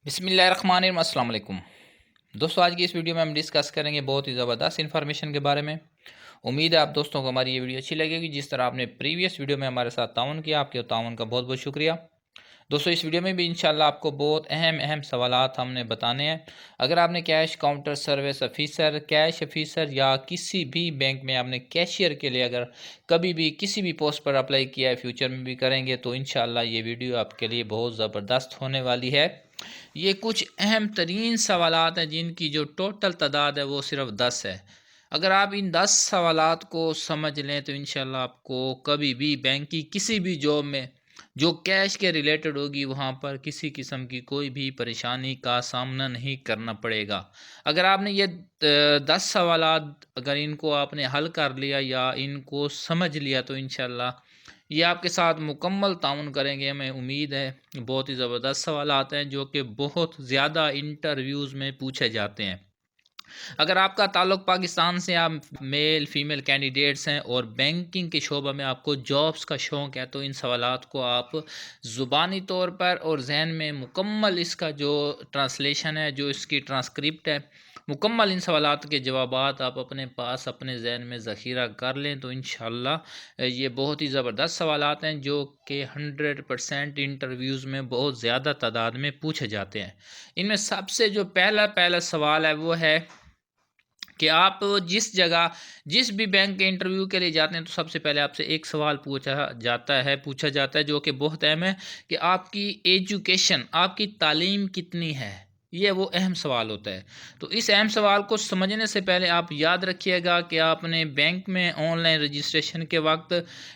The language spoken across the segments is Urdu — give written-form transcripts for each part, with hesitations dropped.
بسم اللہ الرحمن الرحیم۔ السلام علیکم دوستوں، آج کی اس ویڈیو میں ہم ڈسکس کریں گے بہت ہی زبردست انفارمیشن کے بارے میں۔ امید ہے آپ دوستوں کو ہماری یہ ویڈیو اچھی لگے گی۔ جس طرح آپ نے پریویس ویڈیو میں ہمارے ساتھ تعاون کیا، آپ کے تعاون کا بہت بہت شکریہ۔ دوستوں، اس ویڈیو میں بھی انشاءاللہ آپ کو بہت اہم سوالات ہم نے بتانے ہیں۔ اگر آپ نے cash counter service officer, cash officer یا کسی بھی بینک میں آپ نے کیشیئر کے لیے اگر کبھی بھی کسی بھی پوسٹ پر اپلائی کیا ہے، فیوچر میں بھی کریں گے، تو انشاءاللہ یہ ویڈیو آپ کے لیے بہت زبردست ہونے والی ہے۔ یہ کچھ اہم ترین سوالات ہیں جن کی جو ٹوٹل تعداد ہے وہ صرف 10 ہے۔ اگر آپ ان 10 سوالات کو سمجھ لیں تو انشاءاللہ آپ کو کبھی بھی بینک کی کسی بھی جاب میں جو کیش کے ریلیٹڈ ہوگی وہاں پر کسی قسم کی کوئی بھی پریشانی کا سامنا نہیں کرنا پڑے گا۔ اگر آپ نے یہ 10 سوالات اگر ان کو آپ نے حل کر لیا یا ان کو سمجھ لیا تو انشاءاللہ یہ آپ کے ساتھ مکمل تعاون کریں گے، ہمیں امید ہے۔ بہت ہی زبردست سوالات ہیں جو کہ بہت زیادہ انٹرویوز میں پوچھے جاتے ہیں۔ اگر آپ کا تعلق پاکستان سے، آپ میل فیمیل کینڈیڈیٹس ہیں اور بینکنگ کے شعبہ میں آپ کو جابس کا شوق ہے، تو ان سوالات کو آپ زبانی طور پر اور ذہن میں مکمل اس کا جو ٹرانسلیشن ہے، جو اس کی ٹرانسکرپٹ ہے، مکمل ان سوالات کے جوابات آپ اپنے پاس اپنے ذہن میں ذخیرہ کر لیں تو انشاءاللہ یہ بہت ہی زبردست سوالات ہیں جو کہ 100% انٹرویوز میں بہت زیادہ تعداد میں پوچھے جاتے ہیں۔ ان میں سب سے جو پہلا سوال ہے وہ ہے کہ آپ جس جگہ جس بھی بینک کے انٹرویو کے لیے جاتے ہیں تو سب سے پہلے آپ سے ایک سوال پوچھا جاتا ہے جو کہ بہت اہم ہے کہ آپ کی ایجوکیشن، آپ کی تعلیم کتنی ہے۔ یہ وہ اہم سوال ہوتا ہے۔ تو اس اہم سوال کو سمجھنے سے پہلے آپ یاد رکھیے گا کہ آپ نے بینک میں آن لائن رجسٹریشن کے وقت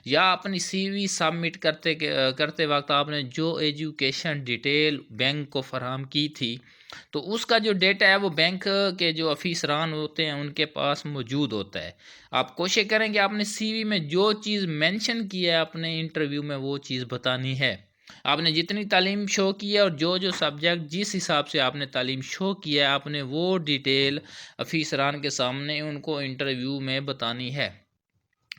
یا اپنی سی وی سبمٹ کرتے وقت آپ نے جو ایجوکیشن ڈیٹیل بینک کو فراہم کی تھی تو اس کا جو ڈیٹا ہے وہ بینک کے جو افیسران ہوتے ہیں ان کے پاس موجود ہوتا ہے۔ آپ کوشش کریں کہ آپ نے سی وی میں جو چیز مینشن کی ہے اپنے انٹرویو میں وہ چیز بتانی ہے۔ آپ نے جتنی تعلیم شو کی ہے اور جو سبجیکٹ جس حساب سے آپ نے تعلیم شو کیا ہے، آپ نے وہ ڈیٹیل افیسران کے سامنے ان کو انٹرویو میں بتانی ہے۔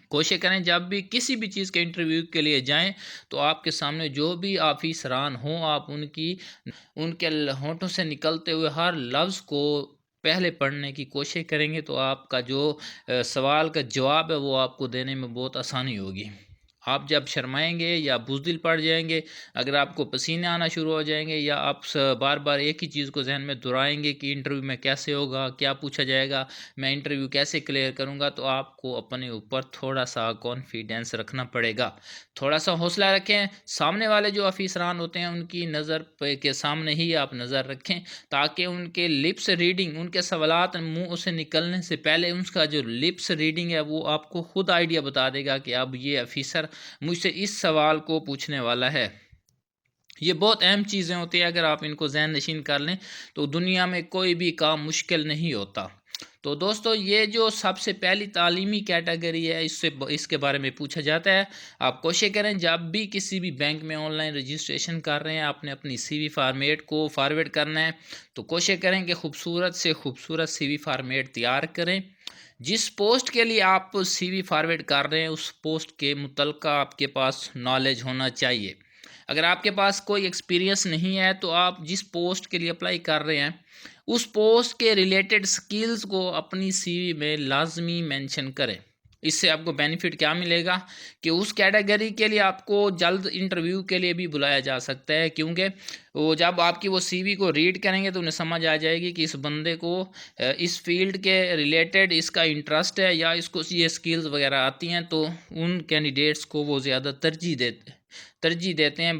کوشش کریں جب بھی کسی بھی چیز کے انٹرویو کے لیے جائیں تو آپ کے سامنے جو بھی آفیسران ہوں، آپ ان کے ہونٹوں سے نکلتے ہوئے ہر لفظ کو پہلے پڑھنے کی کوشش کریں گے تو آپ کا جو سوال کا جواب ہے وہ آپ کو دینے میں بہت آسانی ہوگی۔ آپ جب شرمائیں گے یا بزدل پڑ جائیں گے، اگر آپ کو پسینے آنا شروع ہو جائیں گے یا آپ بار بار ایک ہی چیز کو ذہن میں دہرائیں گے کہ انٹرویو میں کیسے ہوگا، کیا پوچھا جائے گا، میں انٹرویو کیسے کلیئر کروں گا، تو آپ کو اپنے اوپر تھوڑا سا کانفیڈینس رکھنا پڑے گا۔ تھوڑا سا حوصلہ رکھیں، سامنے والے جو افیسران ہوتے ہیں ان کی نظر کے سامنے ہی آپ نظر رکھیں تاکہ ان کے لپس ریڈنگ، ان کے سوالات منہ سے نکلنے سے پہلے ان کا جو لپس ریڈنگ ہے وہ آپ کو خود آئیڈیا بتا دے گا کہ اب یہ افیسر مجھ سے اس سوال کو پوچھنے والا ہے۔ یہ بہت اہم چیزیں ہوتی ہیں، اگر آپ ان کو ذہن نشین کر لیں تو دنیا میں کوئی بھی کام مشکل نہیں ہوتا۔ تو دوستو، یہ جو سب سے پہلی تعلیمی کیٹیگری ہے اس کے بارے میں پوچھا جاتا ہے۔ آپ کوشش کریں جب بھی کسی بھی بینک میں آن لائن رجسٹریشن کر رہے ہیں، آپ نے اپنی سی وی فارمیٹ کو فارورڈ کرنا ہے تو کوشش کریں کہ خوبصورت سے خوبصورت سی وی فارمیٹ تیار کریں۔ جس پوسٹ کے لیے آپ سی وی فارورڈ کر رہے ہیں اس پوسٹ کے متعلقہ آپ کے پاس نالج ہونا چاہیے۔ اگر آپ کے پاس کوئی ایکسپیرینس نہیں ہے تو آپ جس پوسٹ کے لیے اپلائی کر رہے ہیں اس پوسٹ کے ریلیٹڈ سکلز کو اپنی سی وی میں لازمی مینشن کریں۔ اس سے آپ کو بینیفٹ کیا ملے گا کہ اس کیٹیگری کے لیے آپ کو جلد انٹرویو کے لیے بھی بلایا جا سکتا ہے، کیونکہ وہ جب آپ کی وہ سی وی کو ریڈ کریں گے تو انہیں سمجھ آ جائے گی کہ اس بندے کو اس فیلڈ کے ریلیٹڈ اس کا انٹرسٹ ہے یا اس کو یہ سکلز وغیرہ آتی ہیں، تو ان کینڈیڈیٹس کو وہ زیادہ ترجیح دیتے ہیں۔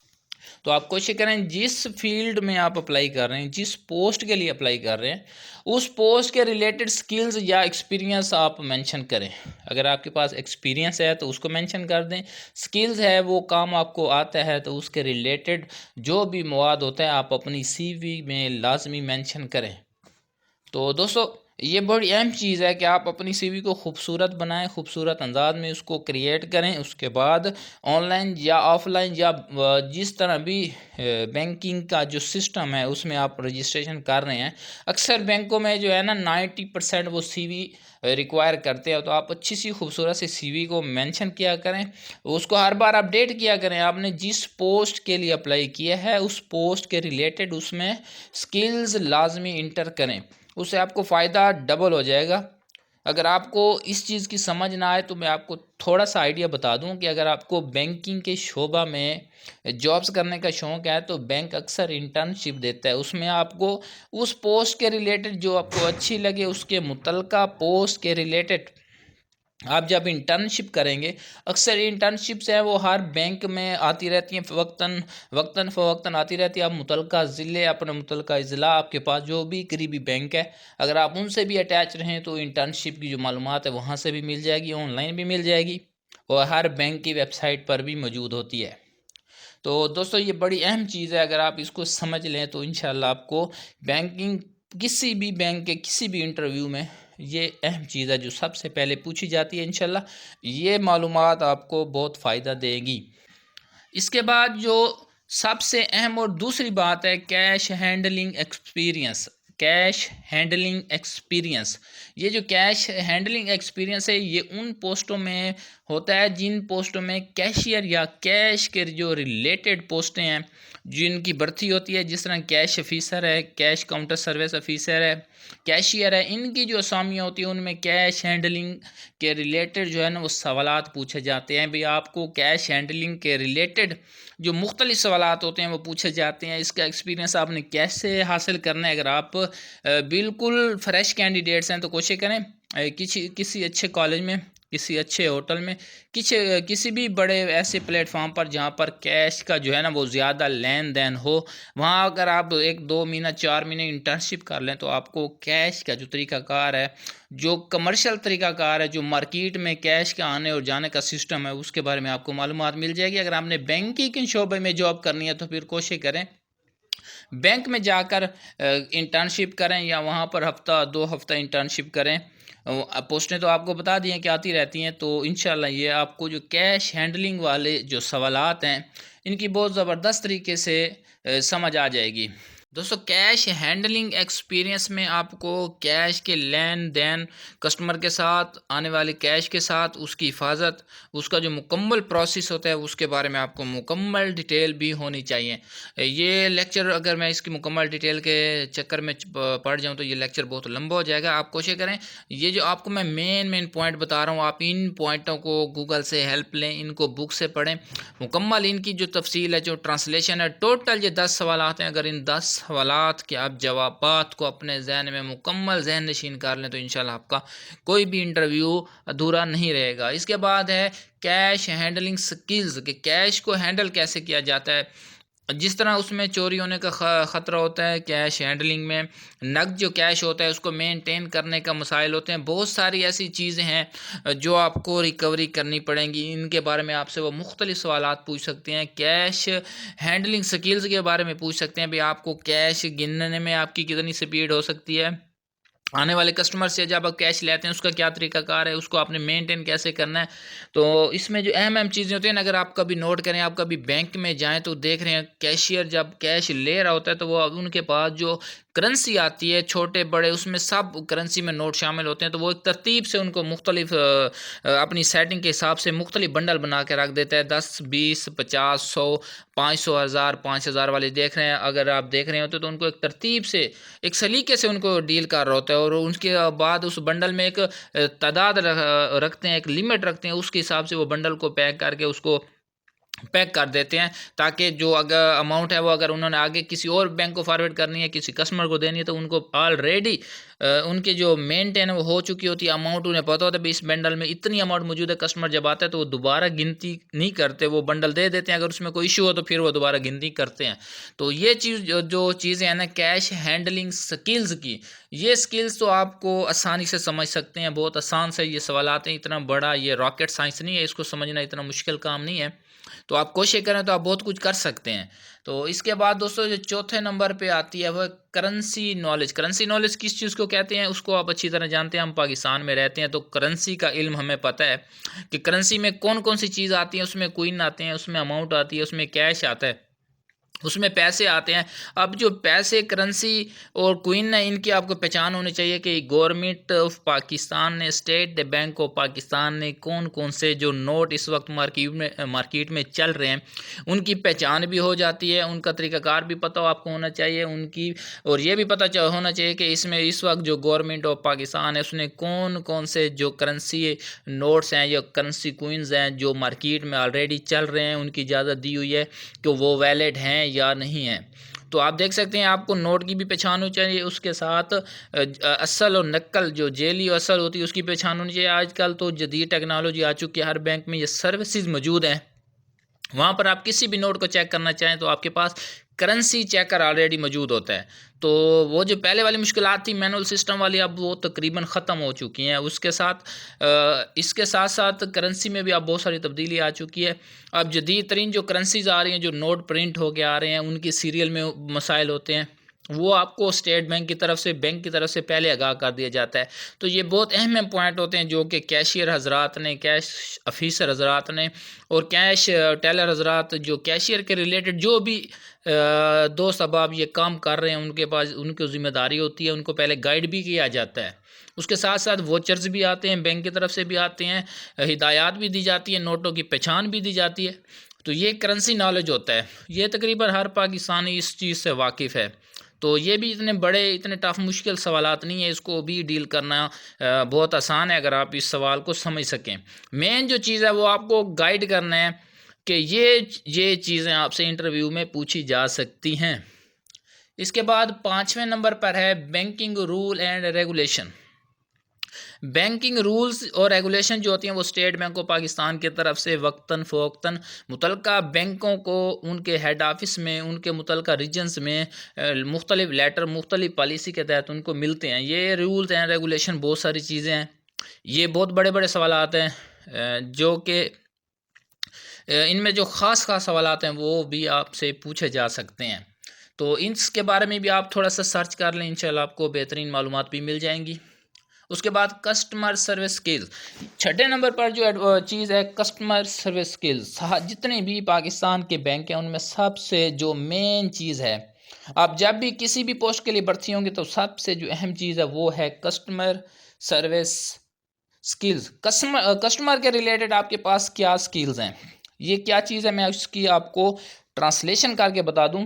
تو آپ کوشش کریں جس فیلڈ میں آپ اپلائی کر رہے ہیں، جس پوسٹ کے لیے اپلائی کر رہے ہیں، اس پوسٹ کے ریلیٹڈ سکلز یا ایکسپیرینس آپ مینشن کریں۔ اگر آپ کے پاس ایکسپیرینس ہے تو اس کو مینشن کر دیں، سکلز ہے وہ کام آپ کو آتا ہے تو اس کے ریلیٹڈ جو بھی مواد ہوتا ہے آپ اپنی سی وی میں لازمی مینشن کریں۔ تو دوستو، یہ بڑی اہم چیز ہے کہ آپ اپنی سی وی کو خوبصورت بنائیں، خوبصورت انداز میں اس کو کریٹ کریں. اس کے بعد آن لائن یا آف لائن یا جس طرح بھی بینکنگ کا جو سسٹم ہے اس میں آپ رجسٹریشن کر رہے ہیں. اکثر بینکوں میں جو ہے نا 90% وہ سی وی ریکوائر کرتے ہیں، تو آپ اچھی سی خوبصورت سی سی وی کو مینشن کیا کریں، اس کو ہر بار اپڈیٹ کیا کریں. آپ نے جس پوسٹ کے لیے اپلائی کیا ہے اس پوسٹ کے ریلیٹڈ اس میں سکلز لازمی انٹر کریں، اس سے آپ کو فائدہ ڈبل ہو جائے گا. اگر آپ کو اس چیز کی سمجھ نہ آئے تو میں آپ کو تھوڑا سا آئیڈیا بتا دوں کہ اگر آپ کو بینکنگ کے شعبہ میں جابز کرنے کا شوق ہے تو بینک اکثر انٹرنشپ دیتا ہے. اس میں آپ کو اس پوسٹ کے ریلیٹڈ جو آپ کو اچھی لگے اس کے متعلقہ پوسٹ کے ریلیٹڈ آپ جب انٹرنشپ کریں گے، اکثر انٹرنشپس ہیں وہ ہر بینک میں آتی رہتی ہیں، وقتاً فوقتاً آتی رہتی ہے. آپ متعلقہ ضلع، اپنے متعلقہ اضلاع آپ کے پاس جو بھی قریبی بینک ہے، اگر آپ ان سے بھی اٹیچ رہیں تو انٹرنشپ کی جو معلومات ہے وہاں سے بھی مل جائے گی، آن لائن بھی مل جائے گی اور ہر بینک کی ویب سائٹ پر بھی موجود ہوتی ہے. تو دوستو یہ بڑی اہم چیز ہے، اگر آپ اس کو سمجھ لیں تو انشاءاللہ آپ کو بینکنگ کسی بھی بینک کے کسی بھی انٹرویو میں یہ اہم چیز ہے جو سب سے پہلے پوچھی جاتی ہے. انشاءاللہ یہ معلومات آپ کو بہت فائدہ دے گی. اس کے بعد جو سب سے اہم اور دوسری بات ہے cash handling experience. Cash handling experience, یہ جو کیش ہینڈلنگ ایکسپیرینس ہے یہ ان پوسٹوں میں ہوتا ہے جن پوسٹوں میں کیشیئر یا کیش کے جو ریلیٹڈ پوسٹیں ہیں جن کی بھرتی ہوتی ہے، جس طرح کیش آفیسر ہے، کیش کاؤنٹر سروس آفیسر ہے، کیشیئر ہے. ان کی جو اسامیاں ہوتی ہیں ان میں کیش ہینڈلنگ کے ریلیٹڈ جو ہے نا وہ سوالات پوچھے جاتے ہیں. بھئی آپ کو کیش ہینڈلنگ کے ریلیٹڈ جو مختلف سوالات ہوتے ہیں وہ پوچھے جاتے ہیں. اس کا ایکسپیرینس آپ نے کیسے حاصل کرنا ہے؟ اگر آپ بالکل فریش کینڈیڈیٹس ہیں تو کوشش کریں کسی اچھے کالج میں، کسی اچھے ہوٹل میں، کسی بھی بڑے ایسے پلیٹ فارم پر جہاں پر کیش کا جو ہے نا وہ زیادہ لین دین ہو، وہاں اگر آپ 1-2 مہینہ 4 مہینے انٹرنشپ کر لیں تو آپ کو کیش کا جو طریقہ کار ہے، جو کمرشل طریقہ کار ہے، جو مارکیٹ میں کیش کے آنے اور جانے کا سسٹم ہے، اس کے بارے میں آپ کو معلومات مل جائے گی. اگر آپ نے بینکنگ کے شعبے میں جاب کرنی ہے تو پھر کوشش کریں بینک میں جا کر انٹرنشپ کریں یا وہاں پر ہفتہ 2 ہفتہ انٹرنشپ کریں. پوسٹیں تو آپ کو بتا دی ہیں کہ آتی رہتی ہیں، تو انشاءاللہ یہ آپ کو جو کیش ہینڈلنگ والے جو سوالات ہیں ان کی بہت زبردست طریقے سے سمجھ آ جائے گی. دوستو کیش ہینڈلنگ ایکسپیرینس میں آپ کو کیش کے لین دین، کسٹمر کے ساتھ آنے والے کیش کے ساتھ اس کی حفاظت، اس کا جو مکمل پروسیس ہوتا ہے اس کے بارے میں آپ کو مکمل ڈیٹیل بھی ہونی چاہیے. یہ لیکچر اگر میں اس کی مکمل ڈیٹیل کے چکر میں پڑھ جاؤں تو یہ لیکچر بہت لمبا ہو جائے گا. آپ کوشش کریں یہ جو آپ کو میں مین پوائنٹ بتا رہا ہوں آپ ان پوائنٹوں کو گوگل سے ہیلپ لیں، ان کو بک سے پڑھیں مکمل. ان کی جو تفصیل ہے، جو ٹرانسلیشن ہے، ٹوٹل یہ 10 سوالات ہیں. اگر ان 10 سوالات کے آپ جوابات کو اپنے ذہن میں مکمل ذہن نشین کر لیں تو انشاءاللہ آپ کا کوئی بھی انٹرویو ادھورا نہیں رہے گا. اس کے بعد ہے کیش ہینڈلنگ سکلز، کہ کیش کو ہینڈل کیسے کیا جاتا ہے. جس طرح اس میں چوری ہونے کا خطرہ ہوتا ہے، کیش ہینڈلنگ میں نقد جو کیش ہوتا ہے اس کو مینٹین کرنے کا مسائل ہوتے ہیں. بہت ساری ایسی چیزیں ہیں جو آپ کو ریکوری کرنی پڑیں گی. ان کے بارے میں آپ سے وہ مختلف سوالات پوچھ سکتے ہیں. کیش ہینڈلنگ سکلز کے بارے میں پوچھ سکتے ہیں بھی آپ کو کیش گننے میں آپ کی کتنی سپیڈ ہو سکتی ہے، آنے والے کسٹمر سے جب آپ کیش لیتے ہیں اس کا کیا طریقہ کار ہے، اس کو آپ نے مینٹین کیسے کرنا ہے. تو اس میں جو اہم چیزیں ہوتی ہیں نا، اگر آپ کبھی نوٹ کریں، آپ کبھی بینک میں جائیں تو دیکھ رہے ہیں کیشیئر جب کیش لے رہا ہوتا ہے تو وہ ان کے پاس جو کرنسی آتی ہے چھوٹے بڑے اس میں سب کرنسی میں نوٹ شامل ہوتے ہیں، تو وہ ایک ترتیب سے ان کو مختلف اپنی سیٹنگ کے حساب سے مختلف بنڈل بنا کے رکھ دیتا ہے. 10 20 50 100 500 1000 5000 والے دیکھ رہے ہیں. اگر آپ دیکھ رہے ہوتے تو ان کو ایک ترتیب سے ایک سلیقے سے ان کو ڈیل کر رہا ہوتا ہے، اور ان کے بعد اس بنڈل میں ایک تعداد رکھتے ہیں، ایک لمٹ رکھتے ہیں، اس کے حساب سے وہ بنڈل کو پیک کر کے اس کو پیک کر دیتے ہیں تاکہ جو اگر اماؤنٹ ہے وہ اگر انہوں نے آگے کسی اور بینک کو فارورڈ کرنی ہے، کسی کسٹمر کو دینی ہے تو ان کو آلریڈی ان کے جو مینٹین وہ ہو چکی ہوتی ہے، اماؤنٹ انہیں پتہ ہوتا ہے اس بنڈل میں اتنی اماؤنٹ موجود ہے. کسٹمر جب آتا ہے تو وہ دوبارہ گنتی نہیں کرتے، وہ بنڈل دے دیتے ہیں. اگر اس میں کوئی ایشو ہو تو پھر وہ دوبارہ گنتی کرتے ہیں. تو یہ چیز جو چیزیں ہیں نا کیش ہینڈلنگ سکلز کی، یہ سکلز تو آپ کو آسانی سے سمجھ سکتے ہیں، بہت آسان سے یہ سوالات ہیں. اتنا بڑا یہ راکٹ سائنس نہیں ہے، اس کو سمجھنا اتنا مشکل کام نہیں ہے. تو آپ کوشش کریں تو آپ بہت کچھ کر سکتے ہیں۔ تو اس کے بعد دوستوں جو چوتھے نمبر پہ آتی ہے وہ کرنسی نالج۔ کرنسی نالج کس چیز کو کہتے ہیں اس کو آپ اچھی طرح جانتے ہیں، ہم پاکستان میں رہتے ہیں تو کرنسی کا علم ہمیں پتہ ہے کہ کرنسی میں کون کون سی چیز آتی ہیں، اس میں کوئن آتے ہیں، اس میں اماؤنٹ آتی ہے، اس میں کیش آتا ہے، اس میں پیسے آتے ہیں۔ اب جو پیسے، کرنسی اور کوئن ہیں، ان کی آپ کو پہچان ہونی چاہیے کہ گورنمنٹ آف پاکستان نے، اسٹیٹ بینک آف پاکستان نے کون کون سے جو نوٹ اس وقت مارکیٹ میں چل رہے ہیں ان کی پہچان بھی ہو جاتی ہے، ان کا طریقہ کار بھی پتہ ہو آپ کو ہونا چاہیے ان کی، اور یہ بھی پتہ ہونا چاہیے کہ اس میں اس وقت جو گورنمنٹ آف پاکستان ہے اس نے کون کون سے جو کرنسی نوٹس ہیں یا کرنسی کوئنز ہیں جو مارکیٹ میں آلریڈی چل رہے ہیں ان کی اجازت دی ہوئی ہے کہ وہ ویلڈ ہیں یا نہیں ہیں۔ تو آپ دیکھ سکتے ہیں آپ کو نوٹ کی بھی پہچان ہونی چاہیے، اس کے ساتھ اصل اور نقل جو جعلی اور اصل ہوتی ہے اس کی پہچان ہونی چاہیے۔ آج کل تو جدید ٹیکنالوجی آ چکی ہے، ہر بینک میں یہ سروسز موجود ہیں، وہاں پر آپ کسی بھی نوٹ کو چیک کرنا چاہیں تو آپ کے پاس کرنسی چیکر آلریڈی موجود ہوتا ہے۔ تو وہ جو پہلے والی مشکلات تھی مینول سسٹم والی، اب وہ تقریباً ختم ہو چکی ہیں۔ اس کے ساتھ ساتھ کرنسی میں بھی اب بہت ساری تبدیلی آ چکی ہے۔ اب جدید ترین جو کرنسیز آ رہی ہیں، جو نوٹ پرنٹ ہو کے آ رہے ہیں، ان کی سیریل میں مسائل ہوتے ہیں، وہ آپ کو اسٹیٹ بینک کی طرف سے پہلے آگاہ کر دیا جاتا ہے۔ تو یہ بہت اہم پوائنٹ ہوتے ہیں جو کہ کیشیئر حضرات نے، کیش افیسر حضرات نے اور کیش ٹیلر حضرات جو کیشیئر کے ریلیٹڈ جو بھی دوست احباب یہ کام کر رہے ہیں ان کے پاس ان کی ذمہ داری ہوتی ہے، ان کو پہلے گائیڈ بھی کیا جاتا ہے۔ اس کے ساتھ ساتھ ووچرز بھی آتے ہیں، بینک کی طرف سے بھی آتے ہیں، ہدایات بھی دی جاتی ہیں، نوٹوں کی پہچان بھی دی جاتی ہے۔ تو یہ کرنسی نالج ہوتا ہے، یہ تقریباً ہر پاکستانی اس چیز سے واقف ہے۔ تو یہ بھی اتنے ٹف مشکل سوالات نہیں ہیں، اس کو بھی ڈیل کرنا بہت آسان ہے اگر آپ اس سوال کو سمجھ سکیں۔ مین جو چیز ہے وہ آپ کو گائیڈ کرنا ہے کہ یہ چیزیں آپ سے انٹرویو میں پوچھی جا سکتی ہیں۔ اس کے بعد 5ویں نمبر پر ہے banking rule and regulation. Banking rules اور ریگولیشن جو ہوتی ہیں وہ اسٹیٹ بینک آف پاکستان کی طرف سے وقتاً فوقتاً متعلقہ بینکوں کو ان کے ہیڈ آفس میں، ان کے متعلقہ ریجنز میں مختلف لیٹر، مختلف پالیسی کے تحت ان کو ملتے ہیں۔ یہ رولز اینڈ ریگولیشن بہت ساری چیزیں ہیں، یہ بہت بڑے بڑے سوالات ہیں جو کہ ان میں جو خاص سوالات ہیں وہ بھی آپ سے پوچھے جا سکتے ہیں۔ تو اس کے بارے میں بھی آپ تھوڑا سا سرچ کر لیں، انشاءاللہ آپ کو بہترین معلومات بھی مل جائیں گی۔ اس کے بعد کسٹمر سروس سکلز، 6 نمبر پر جو چیز ہے کسٹمر سروس سکلز۔ جتنے بھی پاکستان کے بینک ہیں ان میں سب سے جو مین چیز ہے، آپ جب بھی کسی بھی پوسٹ کے لیے بھرتی ہوں گے تو سب سے جو اہم چیز ہے وہ ہے کسٹمر سروس سکلز۔ کسٹمر کے ریلیٹڈ آپ کے پاس کیا سکلز ہیں، یہ کیا چیز ہے، میں اس کی آپ کو ٹرانسلیشن کر کے بتا دوں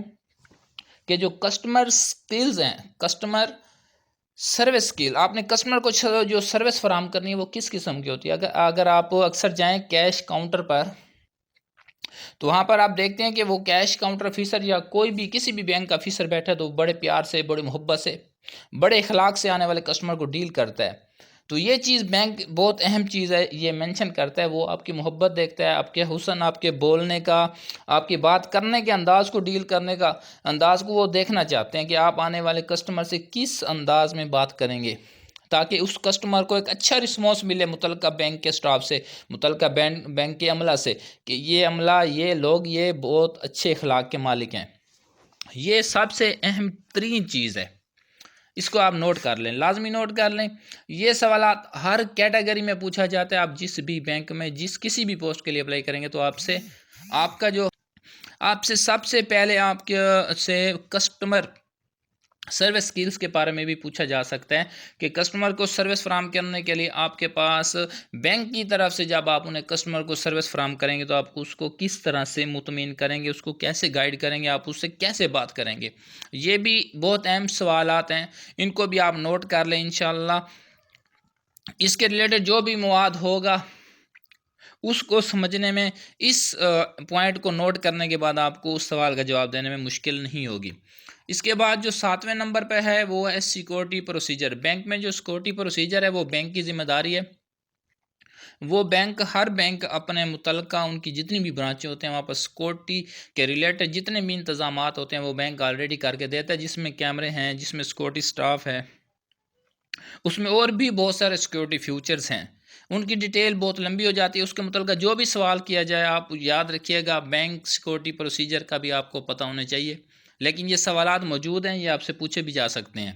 کہ جو کسٹمر سکلز ہیں، کسٹمر سروس سکل، آپ نے کسٹمر کو جو سروس فراہم کرنی ہے وہ کس قسم کی ہوتی ہے۔ اگر آپ اکثر جائیں کیش کاؤنٹر پر تو وہاں پر آپ دیکھتے ہیں کہ وہ کیش کاؤنٹر افیسر یا کوئی بھی کسی بھی بینک کا افیسر بیٹھا تو بڑے پیار سے، بڑے محبت سے، بڑے اخلاق سے آنے والے کسٹمر کو ڈیل کرتا ہے۔ تو یہ چیز بینک بہت اہم چیز ہے، یہ مینشن کرتا ہے، وہ آپ کی محبت دیکھتا ہے، آپ کے حسن، آپ کے بولنے کا، آپ کی بات کرنے کے انداز کو، ڈیل کرنے کا انداز کو وہ دیکھنا چاہتے ہیں کہ آپ آنے والے کسٹمر سے کس انداز میں بات کریں گے تاکہ اس کسٹمر کو ایک اچھا رسپانس ملے متعلقہ بینک کے سٹاف سے، متعلقہ بینک کے عملہ سے کہ یہ عملہ، یہ لوگ، یہ بہت اچھے اخلاق کے مالک ہیں۔ یہ سب سے اہم ترین چیز ہے، اس کو آپ نوٹ کر لیں، لازمی نوٹ کر لیں۔ یہ سوالات ہر کیٹیگری میں پوچھا جاتا ہے، آپ جس بھی بینک میں کسی بھی پوسٹ کے لیے اپلائی کریں گے تو آپ سے سب سے پہلے آپ کے سے کسٹمر سروس سکلز کے بارے میں بھی پوچھا جا سکتا ہے کہ کسٹمر کو سروس فراہم کرنے کے لیے آپ کے پاس بینک کی طرف سے جب آپ انہیں کسٹمر کو سروس فراہم کریں گے تو آپ اس کو کس طرح سے مطمئن کریں گے، اس کو کیسے گائیڈ کریں گے، آپ اس سے کیسے بات کریں گے۔ یہ بھی بہت اہم سوالات ہیں، ان کو بھی آپ نوٹ کر لیں انشاءاللہ۔ اس کے ریلیٹڈ جو بھی مواد ہوگا اس کو سمجھنے میں، اس پوائنٹ کو نوٹ کرنے کے بعد آپ کو اس سوال کا جواب دینے میں مشکل نہیں ہوگی۔ اس کے بعد جو 7ویں نمبر پہ ہے وہ ہے سیکورٹی پروسیجر۔ بینک میں جو سیکورٹی پروسیجر ہے وہ بینک کی ذمہ داری ہے، وہ ہر بینک اپنے متعلقہ ان کی جتنی بھی برانچیں ہوتے ہیں وہاں پر سیکورٹی کے ریلیٹڈ جتنے بھی انتظامات ہوتے ہیں وہ بینک آلریڈی کر کے دیتا ہے، جس میں کیمرے ہیں، جس میں سیکورٹی سٹاف ہے، اس میں اور بھی بہت سارے سیکورٹی فیوچرز ہیں، ان کی ڈیٹیل بہت لمبی ہو جاتی ہے، اس کے متعلقہ جو بھی سوال کیا جائے آپ یاد رکھیے گا بینک سیکورٹی پروسیجر کا بھی آپ کو پتہ ہونا چاہیے، لیکن یہ سوالات موجود ہیں، یہ آپ سے پوچھے بھی جا سکتے ہیں۔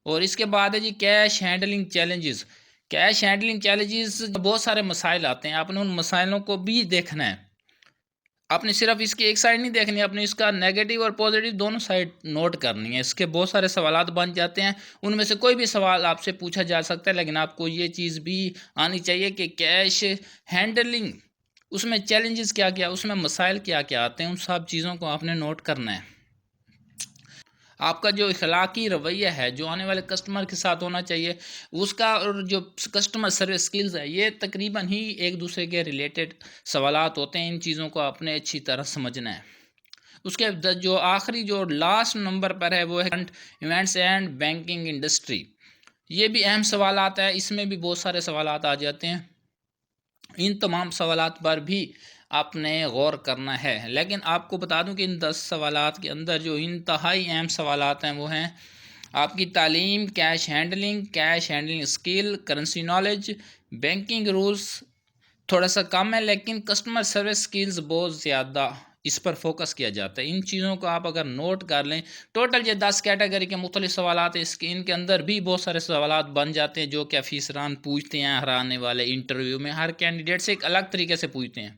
اور اس کے بعد ہے جی cash handling challenges. Cash handling challenges بہت سارے مسائل آتے ہیں، آپ نے ان مسائلوں کو بھی دیکھنا ہے، آپ نے صرف اس کی ایک سائڈ نہیں دیکھنی، آپ نے اس کا نیگیٹو اور پازیٹیو دونوں سائڈ نوٹ کرنی ہے۔ اس کے بہت سارے سوالات بن جاتے ہیں، ان میں سے کوئی بھی سوال آپ سے پوچھا جا سکتا ہے، لیکن آپ کو یہ چیز بھی آنی چاہیے کہ کیش ہینڈلنگ اس میں چیلنجز کیا کیا، اس میں مسائل کیا کیا آتے ہیں، ان سب چیزوں کو آپ نے نوٹ کرنا ہے۔ آپ کا جو اخلاقی رویہ ہے جو آنے والے کسٹمر کے ساتھ ہونا چاہیے، اس کا اور جو کسٹمر سروس سکلز ہے، یہ تقریباً ہی ایک دوسرے کے ریلیٹڈ سوالات ہوتے ہیں، ان چیزوں کو آپ نے اچھی طرح سمجھنا ہے۔ اس کے جو آخری جو لاسٹ نمبر پر ہے وہ ہے current events and banking industry, یہ بھی اہم سوالات ہے، اس میں بھی بہت سارے سوالات آ جاتے ہیں، ان تمام سوالات پر بھی آپ نے غور کرنا ہے۔ لیکن آپ کو بتا دوں کہ ان 10 سوالات کے اندر جو انتہائی اہم سوالات ہیں وہ ہیں آپ کی تعلیم، cash handling skill, currency knowledge, banking rules تھوڑا سا کم ہے، لیکن کسٹمر سروس سکلز بہت زیادہ اس پر فوکس کیا جاتا ہے۔ ان چیزوں کو آپ اگر نوٹ کر لیں، ٹوٹل یہ 10 کیٹیگری کے مختلف سوالات ہیں، ان کے اندر بھی بہت سارے سوالات بن جاتے ہیں جو کہ افسران پوچھتے ہیں ہر آنے والے انٹرویو میں، ہر کینڈیڈیٹ سے ایک الگ طریقے سے پوچھتے ہیں،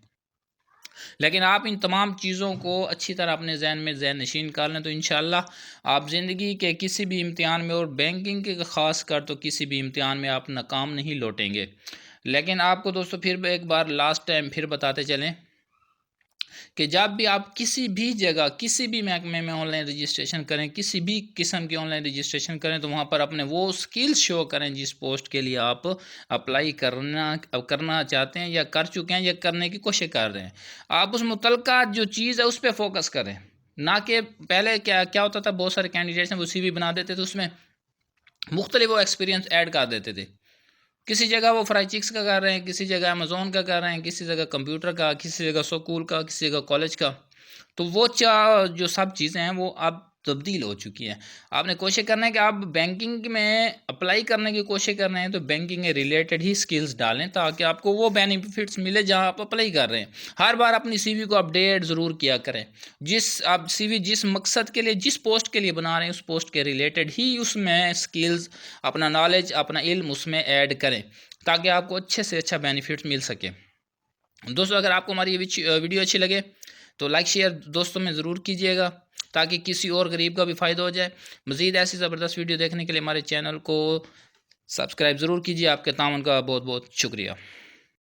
لیکن آپ ان تمام چیزوں کو اچھی طرح اپنے ذہن میں ذہن نشین کر لیں تو انشاءاللہ آپ زندگی کے کسی بھی امتحان میں، اور بینکنگ کے خاص کر تو کسی بھی امتحان میں آپ ناکام نہیں لوٹیں گے۔ لیکن آپ کو دوستو پھر ایک بار لاسٹ ٹائم پھر بتاتے چلیں کہ جب بھی آپ کسی بھی جگہ کسی بھی محکمے میں آن لائن رجسٹریشن کریں، کسی بھی قسم کی آن لائن رجسٹریشن کریں، تو وہاں پر اپنے وہ سکلز شو کریں جس پوسٹ کے لیے آپ اپلائی کرنا چاہتے ہیں یا کر چکے ہیں یا کرنے کی کوشش کر رہے ہیں۔ آپ اس متعلقہ جو چیز ہے اس پہ فوکس کریں، نہ کہ پہلے کیا ہوتا تھا، بہت سارے کینڈیڈیٹس ہیں وہ سی وی بنا دیتے تھے، اس میں مختلف وہ ایکسپیرینس ایڈ کر دیتے تھے، کسی جگہ وہ فرائی چکس کا کر رہے ہیں، کسی جگہ امیزون کا کر رہے ہیں، کسی جگہ کمپیوٹر کا، کسی جگہ سکول کا، کسی جگہ کالج کا، تو وہ جو سب چیزیں ہیں وہ اب تبدیل ہو چکی ہیں۔ آپ نے کوشش کرنا ہے کہ آپ بینکنگ میں اپلائی کرنے کی کوشش کر رہے ہیں تو بینکنگ کے ریلیٹڈ ہی سکلز ڈالیں تاکہ آپ کو وہ بینیفٹس ملے جہاں آپ اپلائی کر رہے ہیں۔ ہر بار اپنی سی وی کو اپڈیٹ ضرور کیا کریں، آپ سی وی جس مقصد کے لیے جس پوسٹ کے لیے بنا رہے ہیں اس پوسٹ کے ریلیٹڈ ہی اس میں سکلز، اپنا نالج، اپنا علم اس میں ایڈ کریں تاکہ آپ کو اچھے سے اچھا بینیفٹ مل سکے۔ دوستو اگر آپ کو ہماری یہ ویڈیو اچھی لگے تو لائک شیئر دوستوں میں ضرور کیجیے گا تاکہ کسی اور غریب کا بھی فائدہ ہو جائے۔ مزید ایسی زبردست ویڈیو دیکھنے کے لیے ہمارے چینل کو سبسکرائب ضرور کیجیے۔ آپ کے تعاون کا بہت بہت شکریہ۔